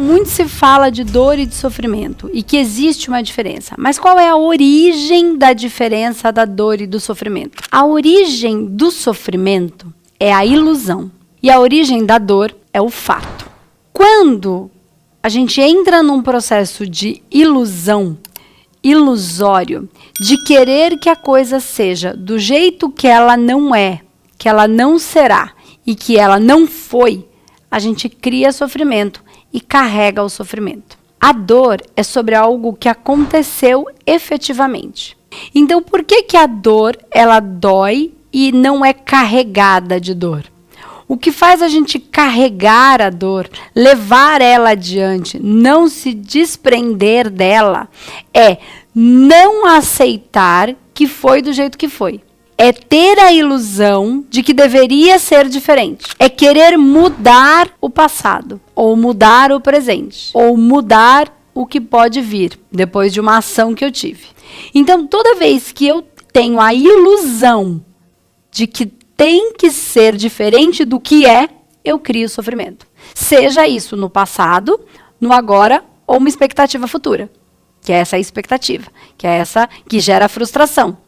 muito se fala de dor e de sofrimento e que existe uma diferença. Mas qual é a origem da diferença da dor e do sofrimento? A origem do sofrimento é a ilusão e a origem da dor é o fato. Quando a gente entra num processo de ilusão, ilusório, de querer que a coisa seja do jeito que ela não é, que ela não será e que ela não foi, a gente cria sofrimento e carrega o sofrimento. A dor é sobre algo que aconteceu efetivamente. Então, por que a dor, ela dói e não é carregada de dor? O que faz a gente carregar a dor, levar ela adiante, não se desprender dela, é não aceitar que foi do jeito que foi. É ter a ilusão de que deveria ser diferente. É querer mudar o passado, ou mudar o presente, ou mudar o que pode vir depois de uma ação que eu tive. Então, toda vez que eu tenho a ilusão de que tem que ser diferente do que é, eu crio sofrimento. Seja isso no passado, no agora, ou uma expectativa futura. Que é essa expectativa, que é essa que gera frustração.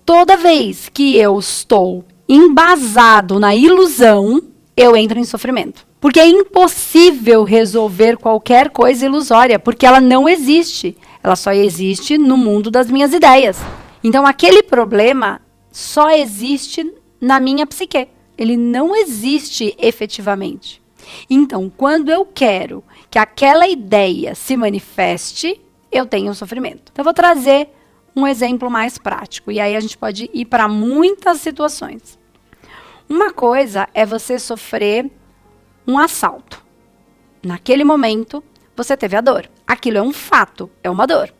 Toda vez que eu estou embasado na ilusão, eu entro em sofrimento. Porque é impossível resolver qualquer coisa ilusória, porque ela não existe. Ela só existe no mundo das minhas ideias. Então, aquele problema só existe na minha psique. Ele não existe efetivamente. Então, quando eu quero que aquela ideia se manifeste, eu tenho sofrimento. Então, eu vou trazer um exemplo mais prático. E aí a gente pode ir para muitas situações. Uma coisa é você sofrer um assalto. Naquele momento, você teve a dor. Aquilo é um fato, é uma dor.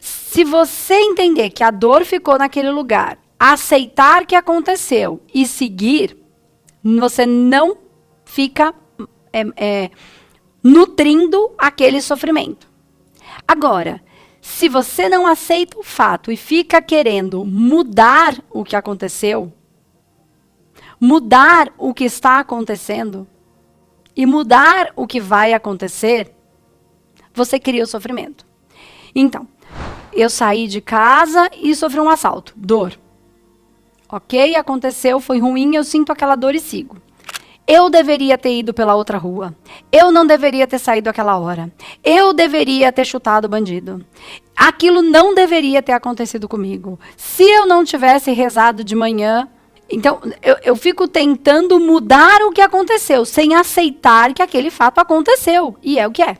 Se você entender que a dor ficou naquele lugar, aceitar que aconteceu e seguir, você não fica nutrindo aquele sofrimento. Agora, se você não aceita o fato e fica querendo mudar o que aconteceu, mudar o que está acontecendo e mudar o que vai acontecer, você cria o sofrimento. Então, eu saí de casa e sofri um assalto. Dor. Ok, aconteceu, foi ruim, eu sinto aquela dor e sigo. Eu deveria ter ido pela outra rua. Eu não deveria ter saído aquela hora. Eu deveria ter chutado o bandido. Aquilo não deveria ter acontecido comigo. Se eu não tivesse rezado de manhã... Então, eu fico tentando mudar o que aconteceu, sem aceitar que aquele fato aconteceu. E é o que é.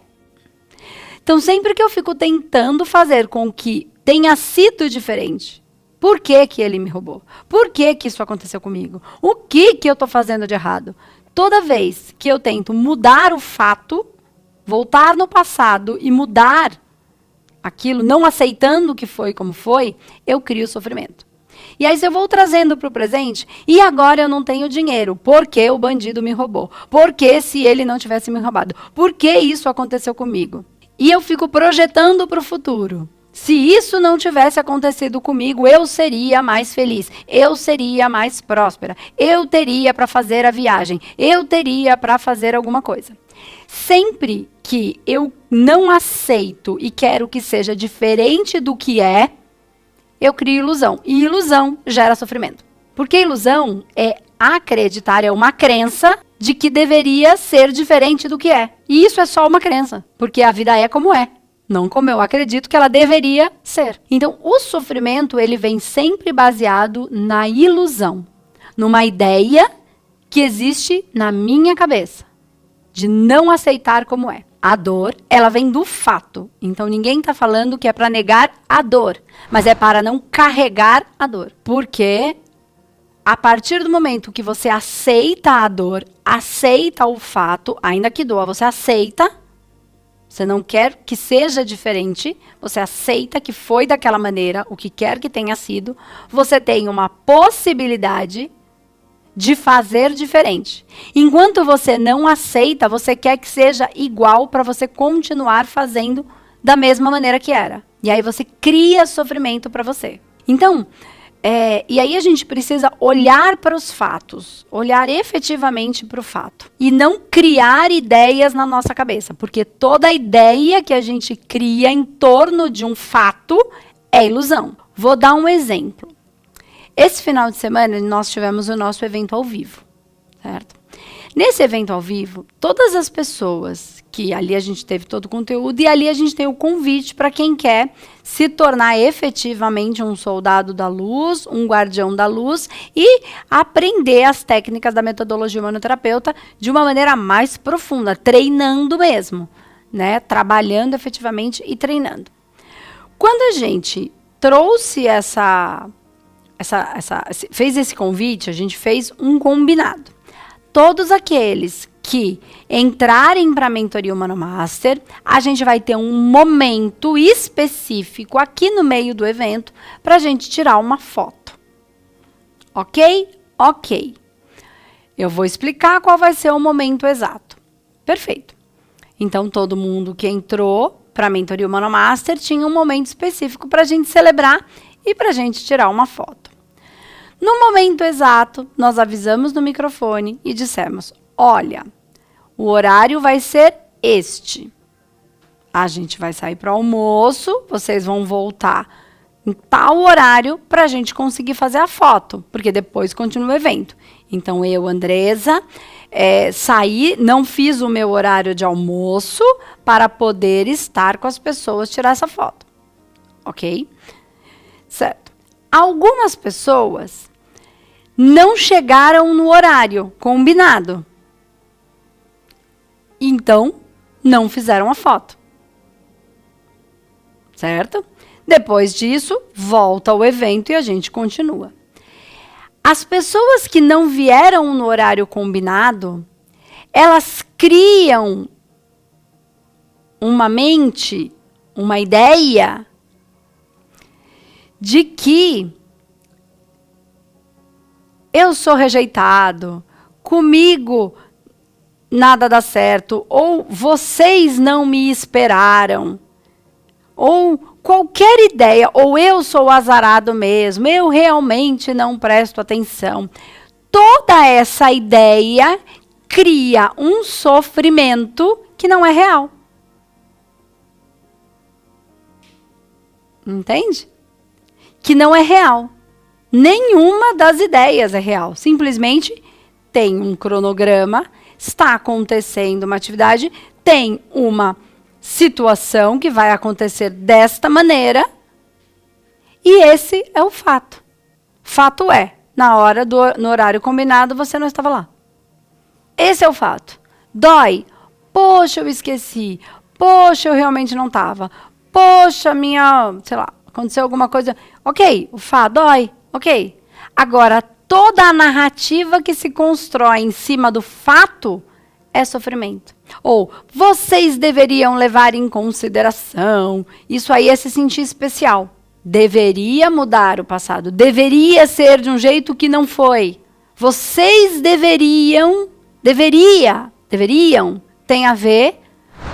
Então, sempre que eu fico tentando fazer com que tenha sido diferente, por que que ele me roubou? Por que que isso aconteceu comigo? O que que eu estou fazendo de errado? Toda vez que eu tento mudar o fato, voltar no passado e mudar aquilo, não aceitando o que foi como foi, eu crio sofrimento. E aí, se eu vou trazendo para o presente, e agora eu não tenho dinheiro, porque o bandido me roubou? Porque se ele não tivesse me roubado? Por que isso aconteceu comigo? E eu fico projetando para o futuro. Se isso não tivesse acontecido comigo, eu seria mais feliz, eu seria mais próspera, eu teria para fazer a viagem, eu teria para fazer alguma coisa. Sempre que eu não aceito e quero que seja diferente do que é, eu crio ilusão. E ilusão gera sofrimento. Porque ilusão é acreditar, é uma crença de que deveria ser diferente do que é. E isso é só uma crença, porque a vida é como é. Não como eu acredito que ela deveria ser. Então, o sofrimento, ele vem sempre baseado na ilusão. Numa ideia que existe na minha cabeça. De não aceitar como é. A dor, ela vem do fato. Então, ninguém está falando que é para negar a dor. Mas é para não carregar a dor. Porque a partir do momento que você aceita a dor, aceita o fato, ainda que doa, você aceita. Você não quer que seja diferente, você aceita que foi daquela maneira, o que quer que tenha sido, você tem uma possibilidade de fazer diferente. Enquanto você não aceita, você quer que seja igual para você continuar fazendo da mesma maneira que era. E aí você cria sofrimento para você. Então, E aí a gente precisa olhar para os fatos, olhar efetivamente para o fato. E não criar ideias na nossa cabeça, porque toda ideia que a gente cria em torno de um fato é ilusão. Vou dar um exemplo. Esse final de semana nós tivemos o nosso evento ao vivo, certo? Nesse evento ao vivo, todas as pessoas que ali a gente teve todo o conteúdo e ali a gente tem o convite para quem quer se tornar efetivamente um soldado da luz, um guardião da luz e aprender as técnicas da metodologia humanoterapeuta de uma maneira mais profunda, treinando mesmo, né? Trabalhando efetivamente e treinando. Quando a gente trouxe fez esse convite, a gente fez um combinado. Todos aqueles que entrarem para a mentoria Humano Master, a gente vai ter um momento específico aqui no meio do evento para a gente tirar uma foto. Ok? Ok. Eu vou explicar qual vai ser o momento exato. Perfeito. Então, todo mundo que entrou para a mentoria Humano Master tinha um momento específico para a gente celebrar e para a gente tirar uma foto. No momento exato, nós avisamos no microfone e dissemos, olha, o horário vai ser este. A gente vai sair para o almoço, vocês vão voltar em tal horário para a gente conseguir fazer a foto, porque depois continua o evento. Então, eu, Andresa, saí, não fiz o meu horário de almoço para poder estar com as pessoas, tirar essa foto. Ok? Certo. Algumas pessoas não chegaram no horário combinado. Então, não fizeram a foto. Certo? Depois disso, volta o evento e a gente continua. As pessoas que não vieram no horário combinado, elas criam uma mente, uma ideia de que eu sou rejeitado, comigo nada dá certo, ou vocês não me esperaram, ou qualquer ideia, ou eu sou azarado mesmo, eu realmente não presto atenção. Toda essa ideia cria um sofrimento que não é real. Entende? Que não é real. Nenhuma das ideias é real. Simplesmente tem um cronograma, está acontecendo uma atividade, tem uma situação que vai acontecer desta maneira e esse é o fato. Fato é, no horário combinado, você não estava lá. Esse é o fato. Dói. Poxa, eu esqueci. Poxa, eu realmente não estava. Poxa, sei lá, aconteceu alguma coisa. Ok, o fato dói. Ok. Agora, toda a narrativa que se constrói em cima do fato é sofrimento. Ou, vocês deveriam levar em consideração. Isso aí é se sentir especial. Deveria mudar o passado. Deveria ser de um jeito que não foi. Vocês deveriam, tem a ver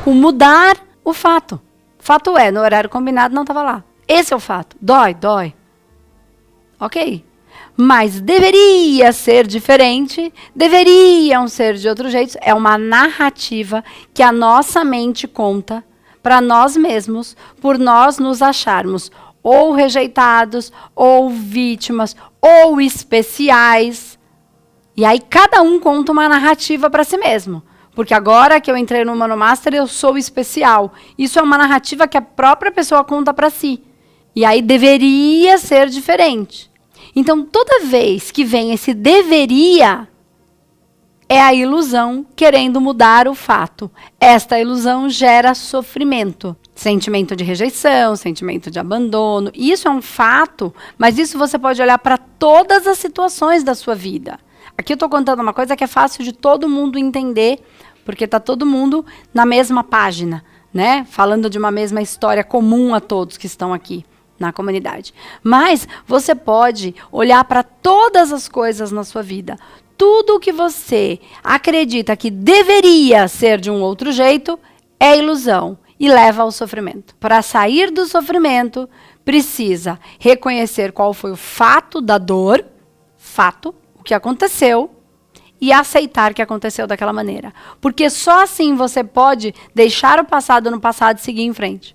com mudar o fato. Fato é, no horário combinado não estava lá. Esse é o fato. Dói. Ok. Mas deveria ser diferente, deveriam ser de outro jeito. É uma narrativa que a nossa mente conta para nós mesmos, por nós nos acharmos ou rejeitados, ou vítimas, ou especiais. E aí cada um conta uma narrativa para si mesmo. Porque agora que eu entrei no Humano Master, eu sou especial. Isso é uma narrativa que a própria pessoa conta para si. E aí deveria ser diferente. Então, toda vez que vem esse deveria, é a ilusão querendo mudar o fato. Esta ilusão gera sofrimento. Sentimento de rejeição, sentimento de abandono. Isso é um fato, mas isso você pode olhar para todas as situações da sua vida. Aqui eu estou contando uma coisa que é fácil de todo mundo entender, porque está todo mundo na mesma página, né? Falando de uma mesma história comum a todos que estão aqui na comunidade. Mas você pode olhar para todas as coisas na sua vida. Tudo o que você acredita que deveria ser de um outro jeito é ilusão e leva ao sofrimento. Para sair do sofrimento, precisa reconhecer qual foi o fato da dor, o que aconteceu, e aceitar que aconteceu daquela maneira. Porque só assim você pode deixar o passado no passado e seguir em frente.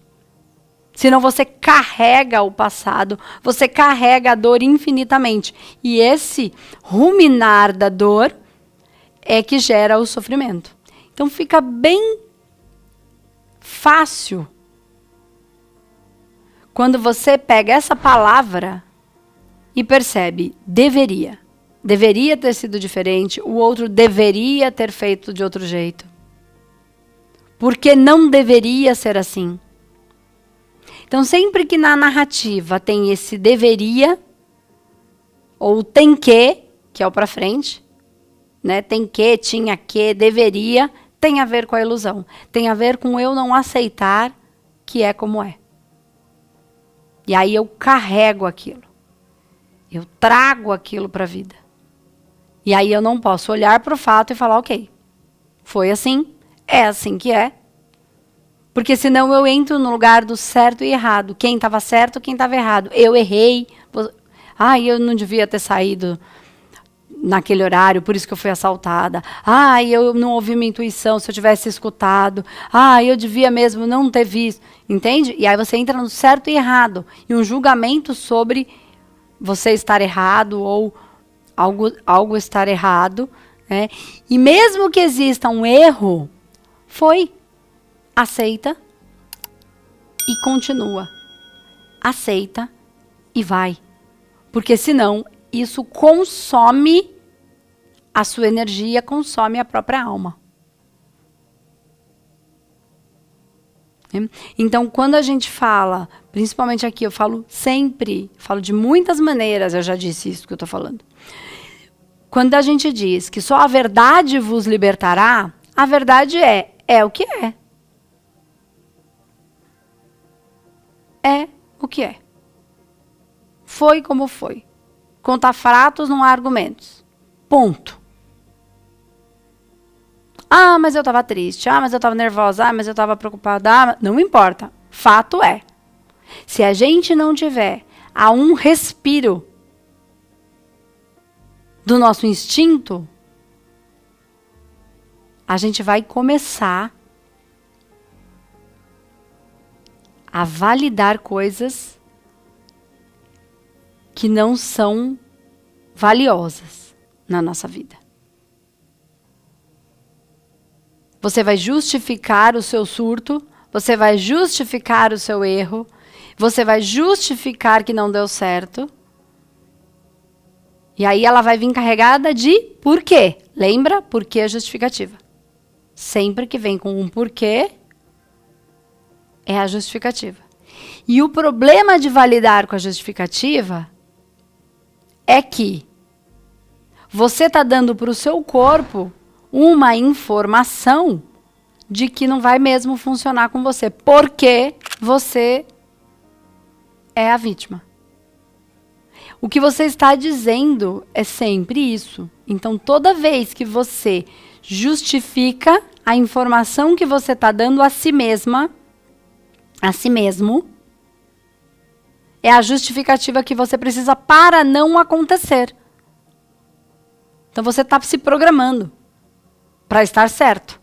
Senão você carrega o passado, você carrega a dor infinitamente. E esse ruminar da dor é que gera o sofrimento. Então fica bem fácil quando você pega essa palavra e percebe, deveria. Deveria ter sido diferente, o outro deveria ter feito de outro jeito. Porque não deveria ser assim. Então, sempre que na narrativa tem esse deveria, ou tem que é o pra frente, né? Tem que, tinha que, deveria, tem a ver com a ilusão. Tem a ver com eu não aceitar que é como é. E aí eu carrego aquilo. Eu trago aquilo para a vida. E aí eu não posso olhar para o fato e falar, ok, foi assim, é assim que é. Porque senão eu entro no lugar do certo e errado. Quem estava certo, quem estava errado. Eu errei. Eu não devia ter saído naquele horário, por isso que eu fui assaltada. Eu não ouvi minha intuição, se eu tivesse escutado. Eu devia mesmo não ter visto. Entende? E aí você entra no certo e errado. E um julgamento sobre você estar errado ou algo estar errado. Né? E mesmo que exista um erro, aceita e continua. Aceita e vai. Porque senão isso consome a sua energia, consome a própria alma. Então, quando a gente fala, principalmente aqui, eu falo sempre, falo de muitas maneiras, eu já disse isso que eu estou falando. Quando a gente diz que só a verdade vos libertará, a verdade é o que é. É o que é. Foi como foi. Contra fatos não há argumentos. Ponto. Mas eu estava triste. Mas eu estava nervosa. Mas eu estava preocupada. Não importa. Fato é. Se a gente não tiver a um respiro do nosso instinto, a gente vai começar a validar coisas que não são valiosas na nossa vida. Você vai justificar o seu surto, você vai justificar o seu erro, você vai justificar que não deu certo. E aí ela vai vir carregada de porquê. Lembra? Porquê é justificativa. Sempre que vem com um porquê, é a justificativa. E o problema de validar com a justificativa é que você está dando para o seu corpo uma informação de que não vai mesmo funcionar com você, porque você é a vítima. O que você está dizendo é sempre isso. Então, toda vez que você justifica a informação que você está dando a si mesma, a si mesmo, é a justificativa que você precisa para não acontecer. Então, você está se programando para estar certo.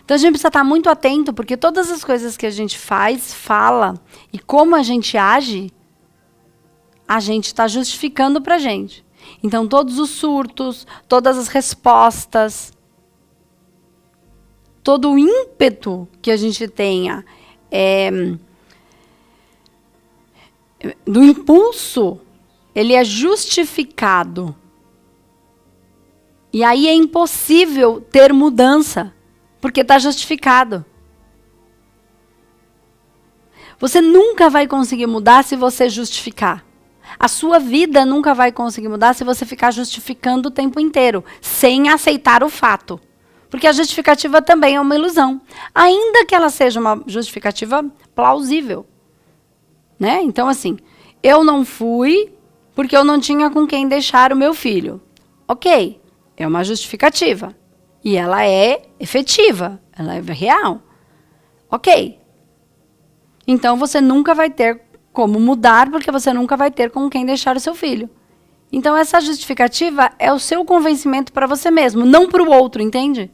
Então, a gente precisa estar muito atento, porque todas as coisas que a gente faz, fala, e como a gente age, a gente está justificando para a gente. Então, todos os surtos, todas as respostas, todo o ímpeto que a gente tenha do impulso, ele é justificado. E aí é impossível ter mudança, porque está justificado. Você nunca vai conseguir mudar se você justificar. A sua vida nunca vai conseguir mudar se você ficar justificando o tempo inteiro, sem aceitar o fato. Porque a justificativa também é uma ilusão. Ainda que ela seja uma justificativa plausível. Né? Então, assim, eu não fui porque eu não tinha com quem deixar o meu filho. Ok, é uma justificativa. E ela é efetiva, ela é real. Ok, Então você nunca vai ter como mudar, porque você nunca vai ter com quem deixar o seu filho. Então essa justificativa é o seu convencimento para você mesmo, não para o outro, entende?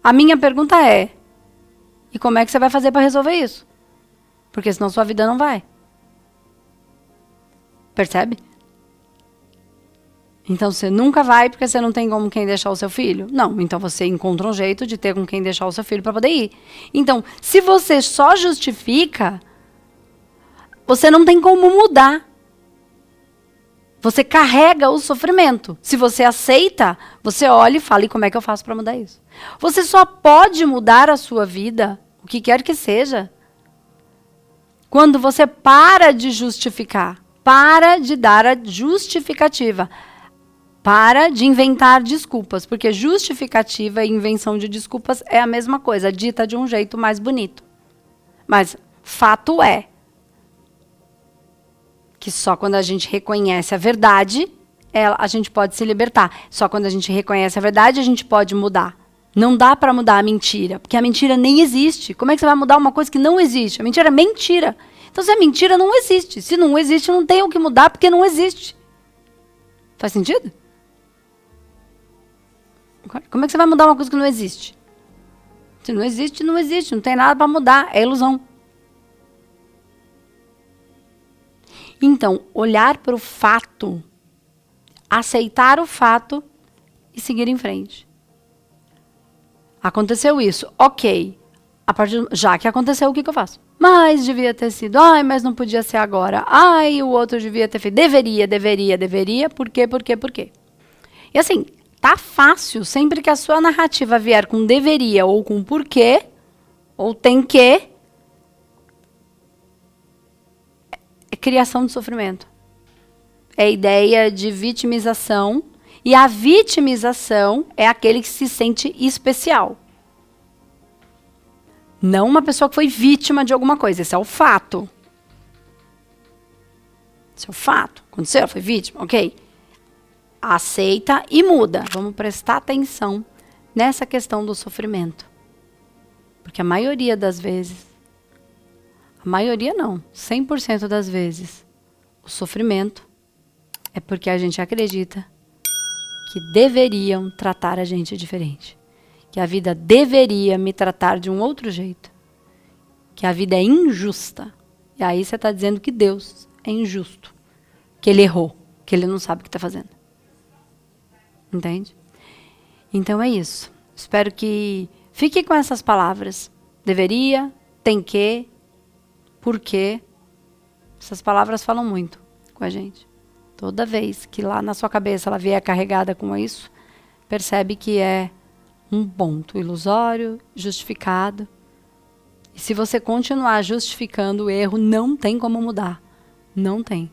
A minha pergunta é: e como é que você vai fazer para resolver isso? Porque senão sua vida não vai. Percebe? Então você nunca vai porque você não tem com quem deixar o seu filho? Não, então você encontra um jeito de ter com quem deixar o seu filho para poder ir. Então, se você só justifica, você não tem como mudar. Você carrega o sofrimento. Se você aceita, você olha e fala: e como é que eu faço para mudar isso? Você só pode mudar a sua vida, o que quer que seja, quando você para de justificar, para de dar a justificativa, para de inventar desculpas, porque justificativa e invenção de desculpas é a mesma coisa, dita de um jeito mais bonito. Mas fato é que só quando a gente reconhece a verdade, a gente pode se libertar. Só quando a gente reconhece a verdade, a gente pode mudar. Não dá para mudar a mentira, porque a mentira nem existe. Como é que você vai mudar uma coisa que não existe? A mentira é mentira. Então, se a mentira não existe, se não existe, não tem o que mudar, porque não existe. Faz sentido? Como é que você vai mudar uma coisa que não existe? Se não existe, não existe. Não tem nada para mudar. É ilusão. Então, olhar para o fato, aceitar o fato e seguir em frente. Aconteceu isso, ok. Já que aconteceu, o que eu faço? Mas devia ter sido, mas não podia ser agora. O outro devia ter feito. Deveria. Por quê? E assim, tá fácil, sempre que a sua narrativa vier com deveria ou com porquê, ou tem que, é criação de sofrimento. É ideia de vitimização. E a vitimização é aquele que se sente especial. Não uma pessoa que foi vítima de alguma coisa. Esse é o fato. Esse é o fato. Aconteceu, foi vítima, ok. Aceita e muda. Vamos prestar atenção nessa questão do sofrimento. Porque a maioria das vezes, a maioria não, 100% das vezes, o sofrimento é porque a gente acredita que deveriam tratar a gente diferente. Que a vida deveria me tratar de um outro jeito. Que a vida é injusta. E aí você está dizendo que Deus é injusto. Que Ele errou. Que Ele não sabe o que está fazendo. Entende? Então é isso. Espero que fique com essas palavras. Deveria, tem que, por quê. Essas palavras falam muito com a gente. Toda vez que lá na sua cabeça ela vier carregada com isso, percebe que é um ponto ilusório, justificado. E se você continuar justificando o erro, não tem como mudar. Não tem.